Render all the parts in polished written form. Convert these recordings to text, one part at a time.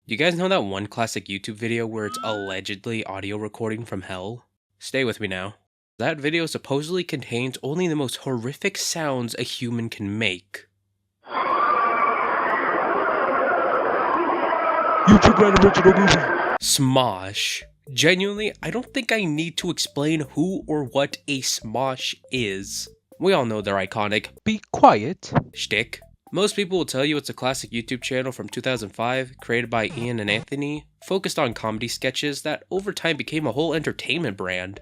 You guys know that one classic YouTube video where it's allegedly audio recording from hell? Stay with me now. That video supposedly contains only the most horrific sounds a human can make. YouTube Red Original Movie. Smosh. Genuinely, I don't think I need to explain who or what a Smosh is. We all know their iconic Be quiet shtick. Most people will tell you it's a classic YouTube channel from 2005, created by Ian and Anthony, focused on comedy sketches that over time became a whole entertainment brand.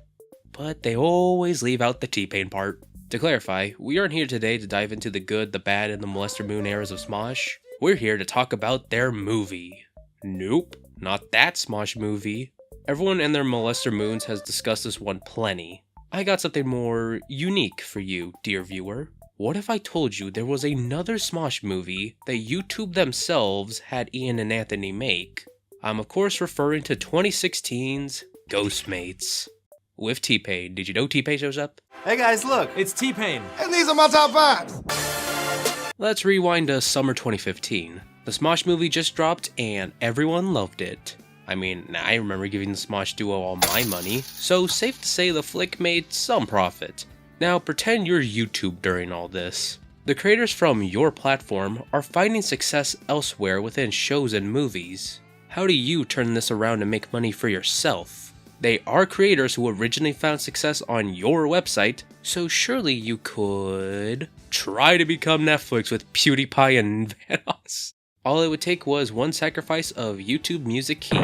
But they always leave out the T-Pain part. To clarify, we aren't here today to dive into the good, the bad, and the Molester Moon eras of Smosh. We're here to talk about their movie. Nope, not that Smosh movie. Everyone and their Molester Moons has discussed this one plenty. I got something more unique for you, dear viewer. What if I told you there was another Smosh movie that YouTube themselves had Ian and Anthony make? I'm of course referring to 2016's Ghostmates. With T-Pain. Did you know T-Pain shows up? Hey guys, look! It's T-Pain. And these are my top 5! Let's rewind to summer 2015. The Smosh movie just dropped and everyone loved it. I mean, I remember giving the Smosh duo all my money, so safe to say the flick made some profit. Now pretend you're YouTube during all this. The creators from your platform are finding success elsewhere within shows and movies. How do you turn this around and make money for yourself? They are creators who originally found success on your website, so surely you could try to become Netflix with PewDiePie and Vanoss. All it would take was one sacrifice of YouTube Music Key.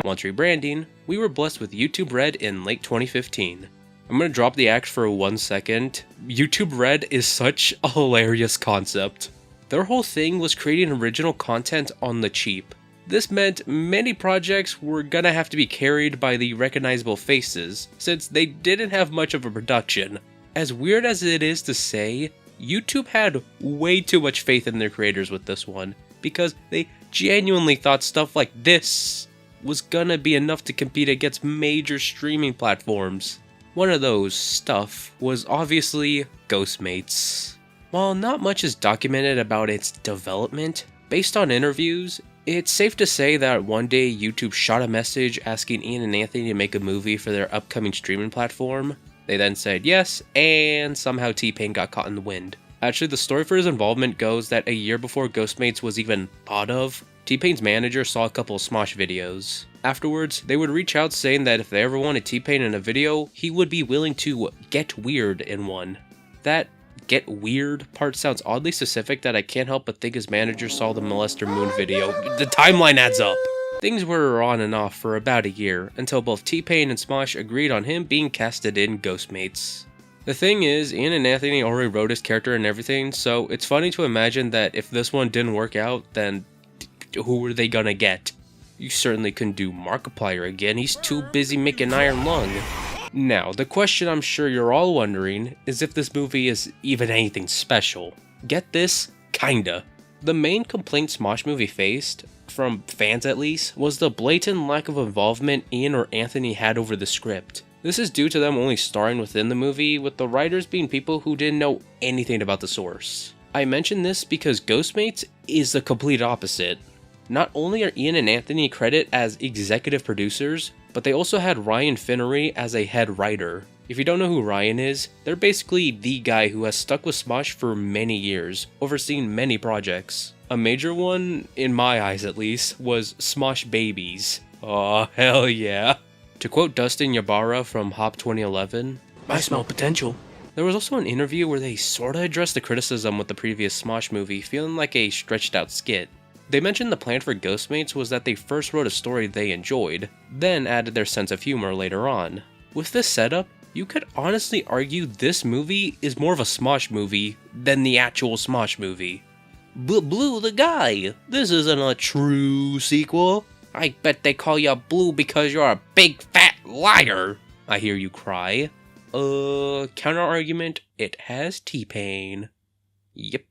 Once rebranding, we were blessed with YouTube Red in late 2015. I'm gonna drop the act for 1 second. YouTube Red is such a hilarious concept. Their whole thing was creating original content on the cheap. This meant many projects were gonna have to be carried by the recognizable faces, since they didn't have much of a production. As weird as it is to say, YouTube had way too much faith in their creators with this one, because they genuinely thought stuff like this was gonna be enough to compete against major streaming platforms. One of those stuff was obviously Ghostmates. While not much is documented about its development, based on interviews, it's safe to say that one day YouTube shot a message asking Ian and Anthony to make a movie for their upcoming streaming platform. They then said yes, and somehow T-Pain got caught in the wind. Actually, the story for his involvement goes that a year before Ghostmates was even thought of, T-Pain's manager saw a couple of Smosh videos. Afterwards, they would reach out saying that if they ever wanted T-Pain in a video, he would be willing to get weird in one. That get weird part sounds oddly specific that I can't help but think his manager saw the Molester Moon video. The timeline adds up! Things were on and off for about a year, until both T-Pain and Smosh agreed on him being casted in Ghostmates. The thing is, Ian and Anthony already wrote his character and everything, so it's funny to imagine that if this one didn't work out, then who were they gonna get? You certainly couldn't do Markiplier again, he's too busy making Iron Lung. Now, the question I'm sure you're all wondering is if this movie is even anything special. Get this? Kinda. The main complaint Smosh movie faced, from fans at least, was the blatant lack of involvement Ian or Anthony had over the script. This is due to them only starring within the movie, with the writers being people who didn't know anything about the source. I mention this because Ghostmates is the complete opposite. Not only are Ian and Anthony credited as executive producers, but they also had Ryan Finnery as a head writer. If you don't know who Ryan is, they're basically the guy who has stuck with Smosh for many years, overseeing many projects. A major one, in my eyes at least, was Smosh Babies. Aw, hell yeah. To quote Dustin Ybarra from Hop 2011, "I smell potential." There was also an interview where they sorta addressed the criticism with the previous Smosh movie feeling like a stretched out skit. They mentioned the plan for Ghostmates was that they first wrote a story they enjoyed, then added their sense of humor later on. With this setup, you could honestly argue this movie is more of a Smosh movie than the actual Smosh movie. But Blue the guy, this isn't a true sequel. I bet they call you Blue because you're a big fat liar, I hear you cry. Counter argument, it has T-Pain. Yep.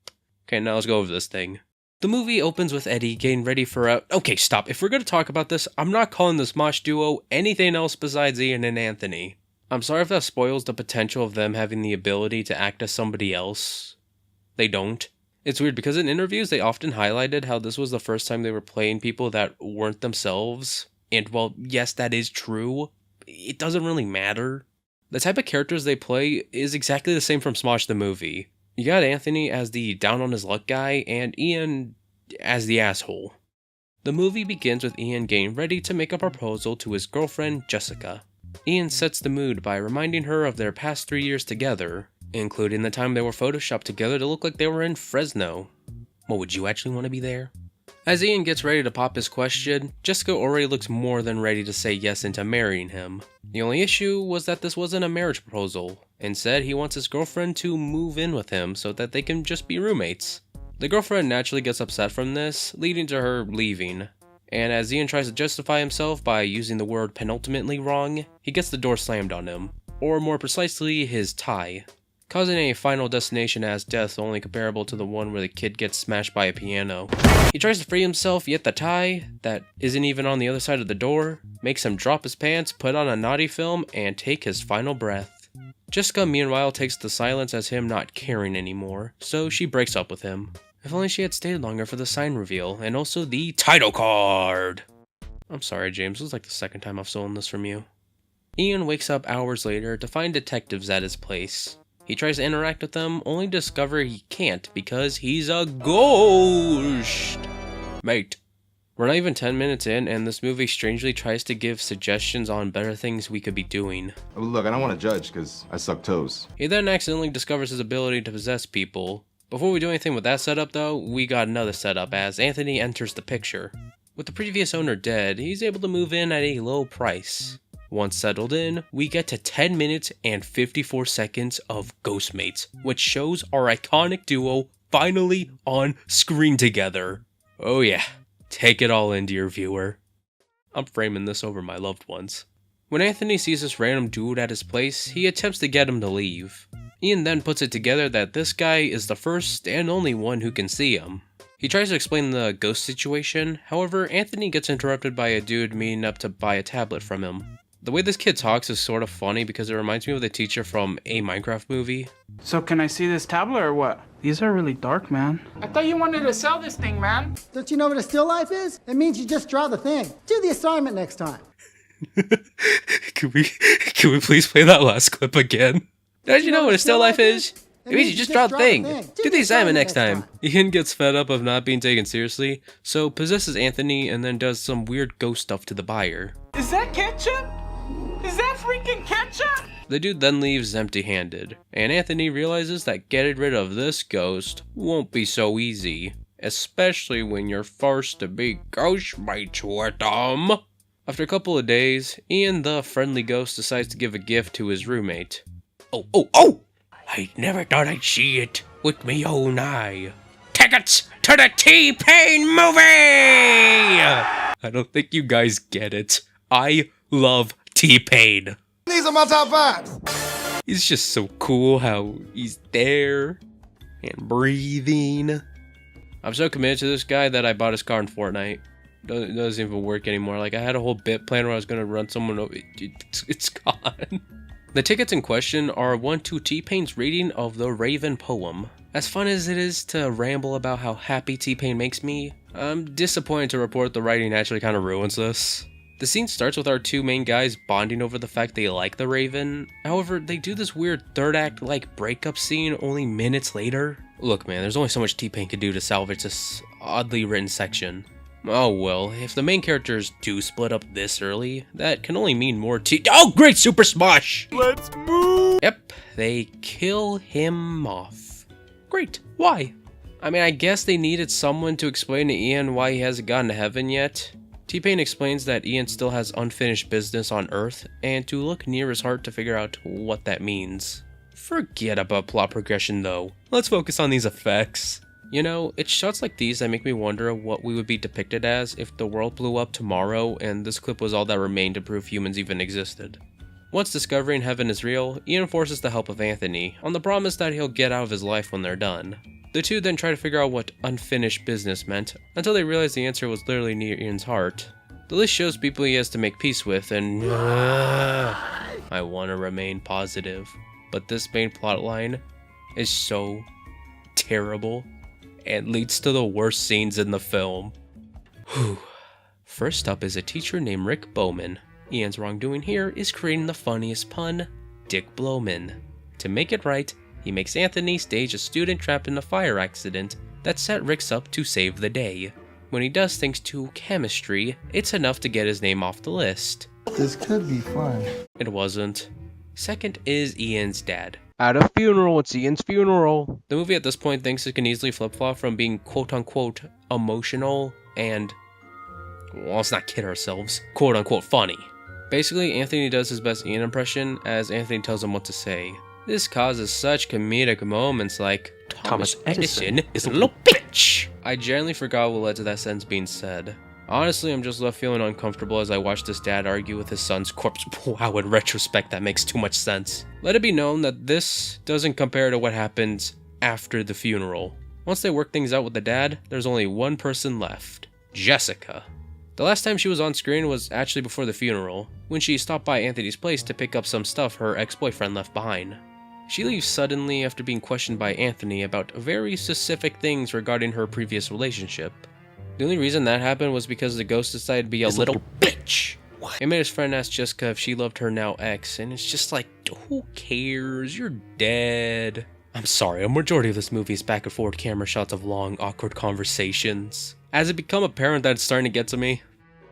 Okay, now let's go over this thing. The movie opens with Eddie getting ready for a... Okay, stop. If we're going to talk about this, I'm not calling the Smosh duo anything else besides Ian and Anthony. I'm sorry if that spoils the potential of them having the ability to act as somebody else. They don't. It's weird because in interviews they often highlighted how this was the first time they were playing people that weren't themselves. And while yes, that is true, it doesn't really matter. The type of characters they play is exactly the same from Smosh the movie. You got Anthony as the down on his luck guy and Ian as the asshole. The movie begins with Ian getting ready to make a proposal to his girlfriend Jessica. Ian sets the mood by reminding her of their past 3 years together, including the time they were photoshopped together to look like they were in Fresno. Well, would you actually want to be there? As Ian gets ready to pop his question, Jessica already looks more than ready to say yes into marrying him. The only issue was that this wasn't a marriage proposal. Instead, he wants his girlfriend to move in with him so that they can just be roommates. The girlfriend naturally gets upset from this, leading to her leaving. And as Ian tries to justify himself by using the word penultimately wrong, he gets the door slammed on him. Or more precisely, his tie. Causing a final destination as death only comparable to the one where the kid gets smashed by a piano. He tries to free himself, yet the tie, that isn't even on the other side of the door, makes him drop his pants, put on a naughty film, and take his final breath. Jessica meanwhile takes the silence as him not caring anymore, so she breaks up with him. If only she had stayed longer for the sign reveal, and also the title card! I'm sorry James, this was like the second time I've stolen this from you. Ian wakes up hours later to find detectives at his place. He tries to interact with them, only to discover he can't because he's a ghost! Mate. We're not even 10 minutes in, and this movie strangely tries to give suggestions on better things we could be doing. Look, I don't want to judge because I suck toes. He then accidentally discovers his ability to possess people. Before we do anything with that setup though, we got another setup as Anthony enters the picture. With the previous owner dead, he's able to move in at a low price. Once settled in, we get to 10 minutes and 54 seconds of Ghostmates, which shows our iconic duo finally on screen together. Oh yeah, take it all in, dear viewer. I'm framing this over my loved ones. When Anthony sees this random dude at his place, he attempts to get him to leave. Ian then puts it together that this guy is the first and only one who can see him. He tries to explain the ghost situation, however, Anthony gets interrupted by a dude meeting up to buy a tablet from him. The way this kid talks is sort of funny because it reminds me of the teacher from a Minecraft movie. So can I see this tablet or what? These are really dark, man. I thought you wanted to sell this thing, man. Don't you know what a still life is? It means you just draw the thing. Do the assignment next time. Can we please play that last clip again? Don't you know what a still life is? It means you just draw the thing. Do the assignment next time. Ian gets fed up of not being taken seriously, so possesses Anthony and then does some weird ghost stuff to the buyer. Is that ketchup? Is that freaking ketchup? The dude then leaves empty-handed, and Anthony realizes that getting rid of this ghost won't be so easy, especially when you're forced to be ghostmates with them. After a couple of days, Ian the friendly ghost decides to give a gift to his roommate. Oh! I never thought I'd see it with me own eye. Tickets to the T-Pain movie! I don't think you guys get it. I love T-Pain. These are my top 5. He's just so cool how he's there and breathing. I'm so committed to this guy that I bought his car in Fortnite. It doesn't even work anymore. Like, I had a whole bit plan where I was going to run someone over. It's gone. The tickets in question are 1 to T-Pain's reading of the Raven poem. As fun as it is to ramble about how happy T-Pain makes me, I'm disappointed to report the writing actually kind of ruins this. The scene starts with our two main guys bonding over the fact they like the Raven. However, they do this weird third act like breakup scene only minutes later. Look man, there's only so much T-Pain could do to salvage this oddly written section. Oh well, if the main characters do split up this early, that can only mean more Oh great, Super Smosh! Let's move! Yep, they kill him off. Great, why? I mean, I guess they needed someone to explain to Ian why he hasn't gotten to heaven yet. T-Pain explains that Ian still has unfinished business on Earth, and to look near his heart to figure out what that means. Forget about plot progression though, let's focus on these effects. You know, it's shots like these that make me wonder what we would be depicted as if the world blew up tomorrow and this clip was all that remained to prove humans even existed. Once discovering heaven is real, Ian forces the help of Anthony, on the promise that he'll get out of his life when they're done. The two then try to figure out what unfinished business meant, until they realize the answer was literally near Ian's heart. The list shows people he has to make peace with, and I want to remain positive. But this main plotline is so terrible. and leads to the worst scenes in the film. Whew. First up is a teacher named Rick Bowman. Ian's wrongdoing here is creating the funniest pun, Dick Blowman. To make it right, he makes Anthony stage a student trapped in a fire accident that set Rick's up to save the day. When he does thanks to chemistry, it's enough to get his name off the list. This could be fun. It wasn't. Second is Ian's dad. At a funeral, it's Ian's funeral. The movie at this point thinks it can easily flip-flop from being quote-unquote emotional and, well, let's not kid ourselves, quote-unquote funny. Basically, Anthony does his best Ian impression as Anthony tells him what to say. This causes such comedic moments like, Thomas Edison is a little bitch! I genuinely forgot what led to that sentence being said. Honestly, I'm just left feeling uncomfortable as I watch this dad argue with his son's corpse. Wow, in retrospect, that makes too much sense. Let it be known that this doesn't compare to what happens after the funeral. Once they work things out with the dad, there's only one person left. Jessica. The last time she was on screen was actually before the funeral, when she stopped by Anthony's place to pick up some stuff her ex-boyfriend left behind. She leaves suddenly after being questioned by Anthony about very specific things regarding her previous relationship. The only reason that happened was because the ghost decided to be a little bitch. It made his friend ask Jessica if she loved her now ex, and it's just like, who cares? You're dead. I'm sorry, a majority of this movie is back and forth camera shots of long, awkward conversations. As it become apparent that it's starting to get to me,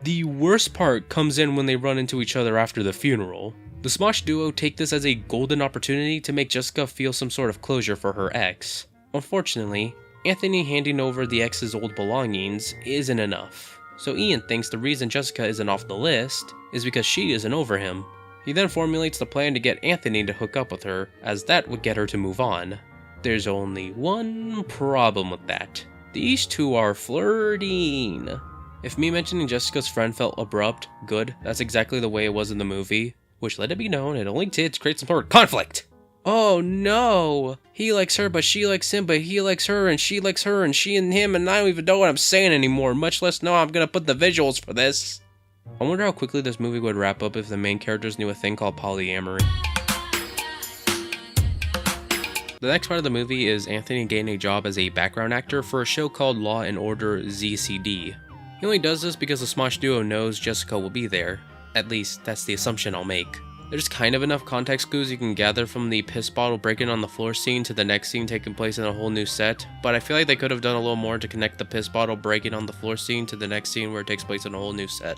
the worst part comes in when they run into each other after the funeral. The Smosh duo take this as a golden opportunity to make Jessica feel some sort of closure for her ex. Unfortunately, Anthony handing over the ex's old belongings isn't enough, so Ian thinks the reason Jessica isn't off the list is because she isn't over him. He then formulates the plan to get Anthony to hook up with her, as that would get her to move on. There's only one problem with that. These two are flirting. If me mentioning Jessica's friend felt abrupt, good, that's exactly the way it was in the movie, which let it be known it only did create some sort of conflict. Oh no! He likes her, but she likes him, but he likes her, and she likes her, and she and him, and I don't even know what I'm saying anymore, much less know I'm gonna put the visuals for this. I wonder how quickly this movie would wrap up if the main characters knew a thing called polyamory. The next part of the movie is Anthony gaining a job as a background actor for a show called Law and Order ZCD. He only does this because the Smosh duo knows Jessica will be there. At least, that's the assumption I'll make. There's kind of enough context clues you can gather from the piss bottle breaking on the floor scene to the next scene taking place in a whole new set, but I feel like they could have done a little more to connect the piss bottle breaking on the floor scene to the next scene where it takes place in a whole new set.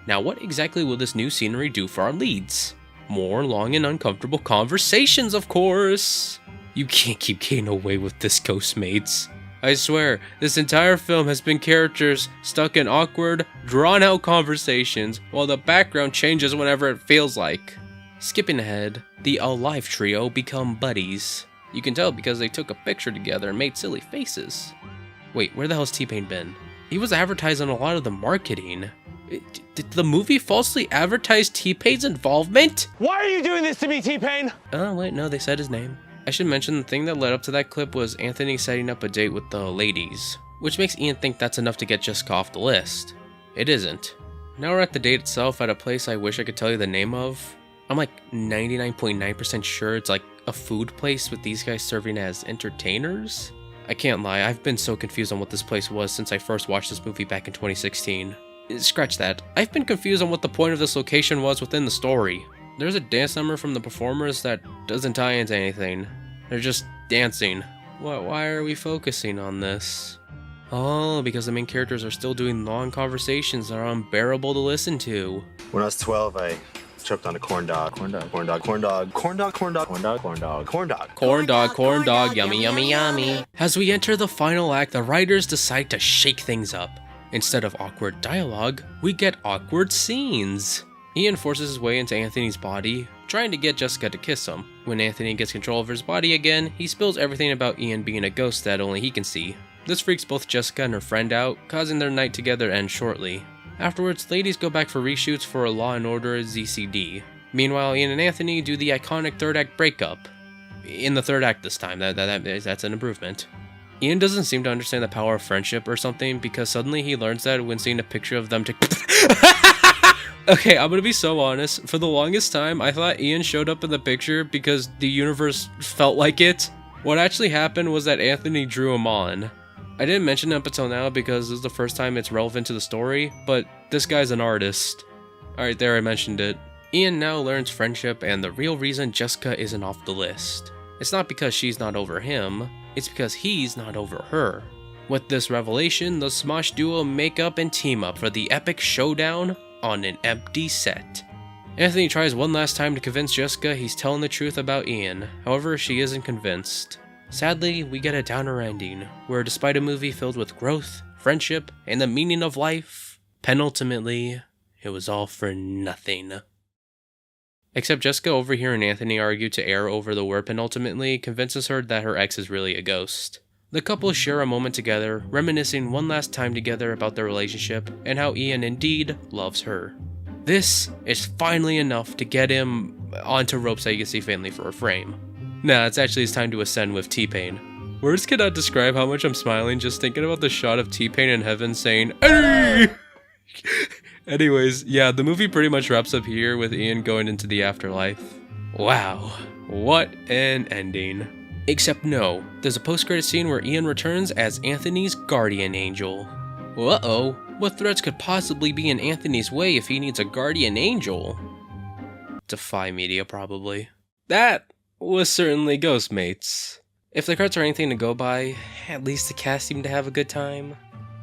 Now, what exactly will this new scenery do for our leads? More long and uncomfortable conversations, of course! You can't keep getting away with this, Ghostmates. I swear, this entire film has been characters stuck in awkward, drawn-out conversations, while the background changes whenever it feels like. Skipping ahead, the Alive trio become buddies. You can tell because they took a picture together and made silly faces. Wait, where the hell's T-Pain been? He was advertised on a lot of the marketing. Did the movie falsely advertise T-Pain's involvement? Why are you doing this to me, T-Pain? Oh wait, no, they said his name. I should mention the thing that led up to that clip was Anthony setting up a date with the ladies, which makes Ian think that's enough to get Jessica off the list. It isn't. Now we're at the date itself at a place I wish I could tell you the name of. I'm like 99.9% sure it's like a food place with these guys serving as entertainers? I can't lie, I've been so confused on what this place was since I first watched this movie back in 2016. Scratch that. I've been confused on what the point of this location was within the story. There's a dance number from the performers that doesn't tie into anything. They're just dancing. Why are we focusing on this? Oh, because the main characters are still doing long conversations that are unbearable to listen to. When I was 12, I choked on a corn dog. Corn dog, yummy, yummy, yummy. As we enter the final act, the writers decide to shake things up. Instead of awkward dialogue, we get awkward scenes. Ian forces his way into Anthony's body, trying to get Jessica to kiss him. When Anthony gets control of his body again, he spills everything about Ian being a ghost that only he can see. This freaks both Jessica and her friend out, causing their night together to end shortly. Afterwards, ladies go back for reshoots for a Law and Order ZCD. Meanwhile, Ian and Anthony do the iconic third act breakup. In the third act this time, that's an improvement. Ian doesn't seem to understand the power of friendship or something because suddenly he learns that when seeing a picture of them Okay, I'm gonna be so honest. For the longest time, I thought Ian showed up in the picture because the universe felt like it. What actually happened was that Anthony drew him on. I didn't mention it up until now because this is the first time it's relevant to the story, but this guy's an artist. Alright, there, I mentioned it. Ian now learns friendship, and the real reason Jessica isn't off the list. It's not because she's not over him, it's because he's not over her. With this revelation, the Smosh duo make up and team up for the epic showdown on an empty set. Anthony tries one last time to convince Jessica he's telling the truth about Ian, however she isn't convinced. Sadly, we get a downer ending, where despite a movie filled with growth, friendship, and the meaning of life, penultimately, it was all for nothing. Except Jessica overhearing Anthony argue to air over the word penultimately convinces her that her ex is really a ghost. The couple share a moment together, reminiscing one last time together about their relationship and how Ian indeed loves her. This is finally enough to get him onto Rope's Legacy family for a frame. Nah, it's actually his time to ascend with T-Pain. Words cannot describe how much I'm smiling just thinking about the shot of T-Pain in heaven saying, "Hey!" Anyways, yeah, the movie pretty much wraps up here with Ian going into the afterlife. Wow, what an ending. Except no, there's a post-credit scene where Ian returns as Anthony's guardian angel. Uh-oh, what threats could possibly be in Anthony's way if he needs a guardian angel? Defy media, probably. That was certainly Ghostmates. If the credits are anything to go by, at least the cast seemed to have a good time.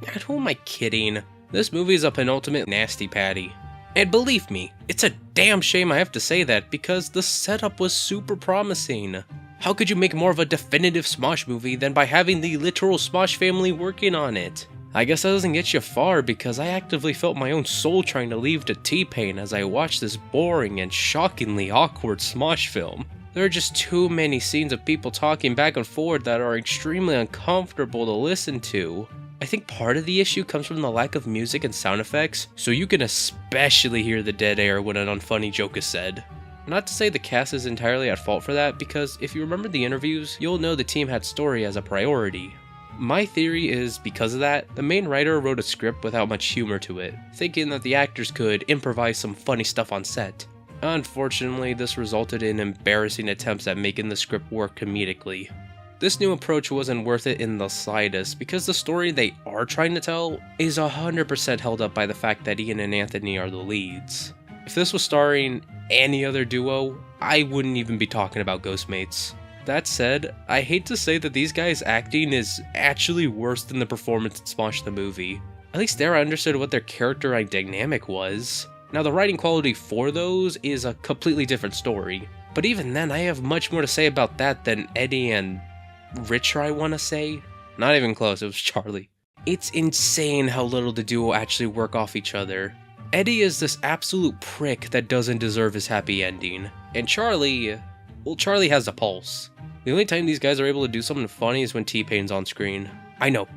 God, who am I kidding? This movie is a penultimate nasty patty. And believe me, it's a damn shame I have to say that because the setup was super promising. How could you make more of a definitive Smosh movie than by having the literal Smosh family working on it? I guess that doesn't get you far because I actively felt my own soul trying to leave to T-Pain as I watched this boring and shockingly awkward Smosh film. There are just too many scenes of people talking back and forward that are extremely uncomfortable to listen to. I think part of the issue comes from the lack of music and sound effects, so you can especially hear the dead air when an unfunny joke is said. Not to say the cast is entirely at fault for that, because if you remember the interviews, you'll know the team had story as a priority. My theory is, because of that, the main writer wrote a script without much humor to it, thinking that the actors could improvise some funny stuff on set. Unfortunately, this resulted in embarrassing attempts at making the script work comedically. This new approach wasn't worth it in the slightest, because the story they are trying to tell is 100% held up by the fact that Ian and Anthony are the leads. If this was starring any other duo, I wouldn't even be talking about Ghostmates. That said, I hate to say that these guys' acting is actually worse than the performance in Smosh the movie. At least there I understood what their character and dynamic was. Now the writing quality for those is a completely different story. But even then, I have much more to say about that than Eddie and Richard, I want to say. Not even close, it was Charlie. It's insane how little the duo actually work off each other. Eddie is this absolute prick that doesn't deserve his happy ending. And Charlie, well, Charlie has a pulse. The only time these guys are able to do something funny is when T-Pain's on screen. I know,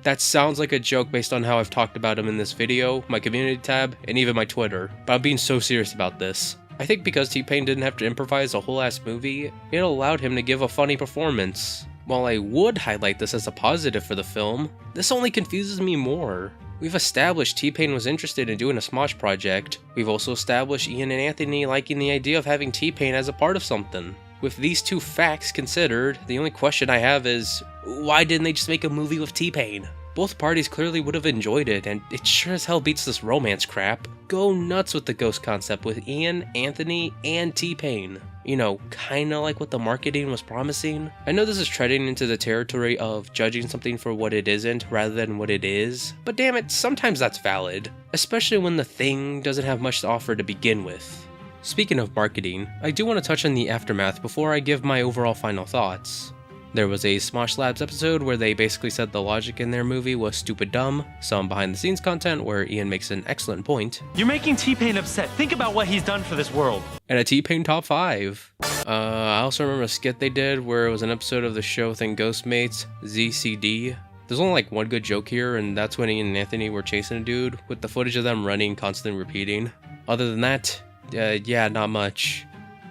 that sounds like a joke based on how I've talked about him in this video, my community tab, and even my Twitter, but I'm being so serious about this. I think because T-Pain didn't have to improvise a whole ass movie, it allowed him to give a funny performance. While I would highlight this as a positive for the film, this only confuses me more. We've established T-Pain was interested in doing a Smosh project. We've also established Ian and Anthony liking the idea of having T-Pain as a part of something. With these two facts considered, the only question I have is, why didn't they just make a movie with T-Pain? Both parties clearly would have enjoyed it, and it sure as hell beats this romance crap. Go nuts with the ghost concept with Ian, Anthony, and T-Pain. You know, kinda like what the marketing was promising. I know this is treading into the territory of judging something for what it isn't rather than what it is, but damn it, sometimes that's valid. Especially when the thing doesn't have much to offer to begin with. Speaking of marketing, I do want to touch on the aftermath before I give my overall final thoughts. There was a Smosh Labs episode where they basically said the logic in their movie was stupid dumb, some behind the scenes content where Ian makes an excellent point. You're making T-Pain upset. Think about what he's done for this world. And a T-Pain top 5. I also remember a skit they did where it was an episode of the show thing Ghostmates, ZCD. There's only like one good joke here, and that's when Ian and Anthony were chasing a dude, with the footage of them running constantly repeating. Other than that, yeah, not much.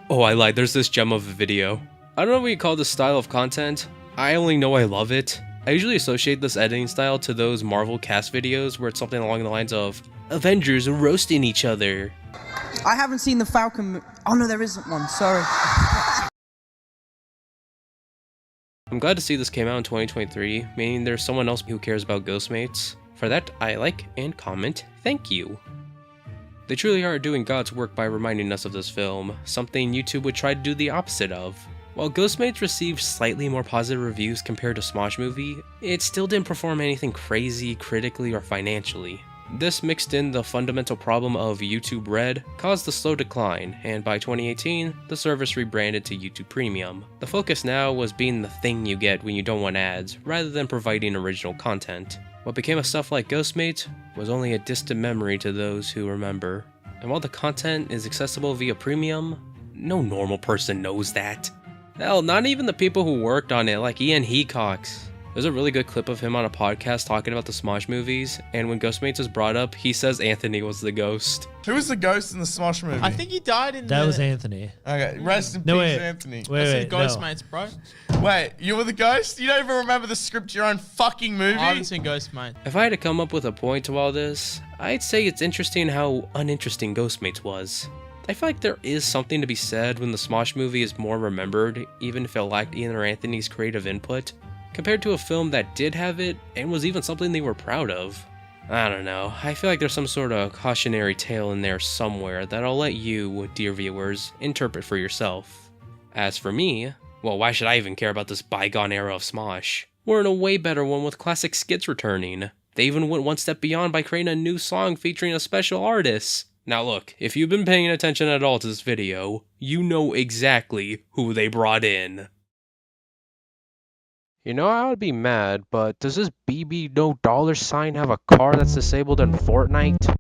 Oh, I lied, there's this gem of a video. I don't know what you call this style of content, I only know I love it. I usually associate this editing style to those Marvel cast videos where it's something along the lines of Avengers roasting each other. I haven't seen the Falcon. Oh no, there isn't one, sorry. I'm glad to see this came out in 2023, meaning there's someone else who cares about Ghostmates. For that, I like and comment, thank you. They truly are doing God's work by reminding us of this film, something YouTube would try to do the opposite of. While Ghostmates received slightly more positive reviews compared to Smosh Movie, it still didn't perform anything crazy critically or financially. This mixed in the fundamental problem of YouTube Red caused the slow decline, and by 2018, the service rebranded to YouTube Premium. The focus now was being the thing you get when you don't want ads, rather than providing original content. What became of stuff like Ghostmates was only a distant memory to those who remember. And while the content is accessible via Premium, no normal person knows that. Hell, not even the people who worked on it, like Ian Hecox. There's a really good clip of him on a podcast talking about the Smosh movies, and when Ghostmates is brought up, he says Anthony was the ghost. Who was the ghost in the Smosh movie? I think he died in That was Anthony. Okay, rest in peace, Anthony. Wait, Ghostmates, bro. Wait, you were the ghost? You don't even remember the script of your own fucking movie? I haven't seen Ghostmates. If I had to come up with a point to all this, I'd say it's interesting how uninteresting Ghostmates was. I feel like there is something to be said when the Smosh movie is more remembered, even if it lacked Ian or Anthony's creative input, compared to a film that did have it and was even something they were proud of. I don't know, I feel like there's some sort of cautionary tale in there somewhere that I'll let you, dear viewers, interpret for yourself. As for me, well, why should I even care about this bygone era of Smosh? We're in a way better one with classic skits returning. They even went one step beyond by creating a new song featuring a special artist. Now look, if you've been paying attention at all to this video, you know exactly who they brought in. You know, I would be mad, but does this BB no dollar sign have a car that's disabled in Fortnite?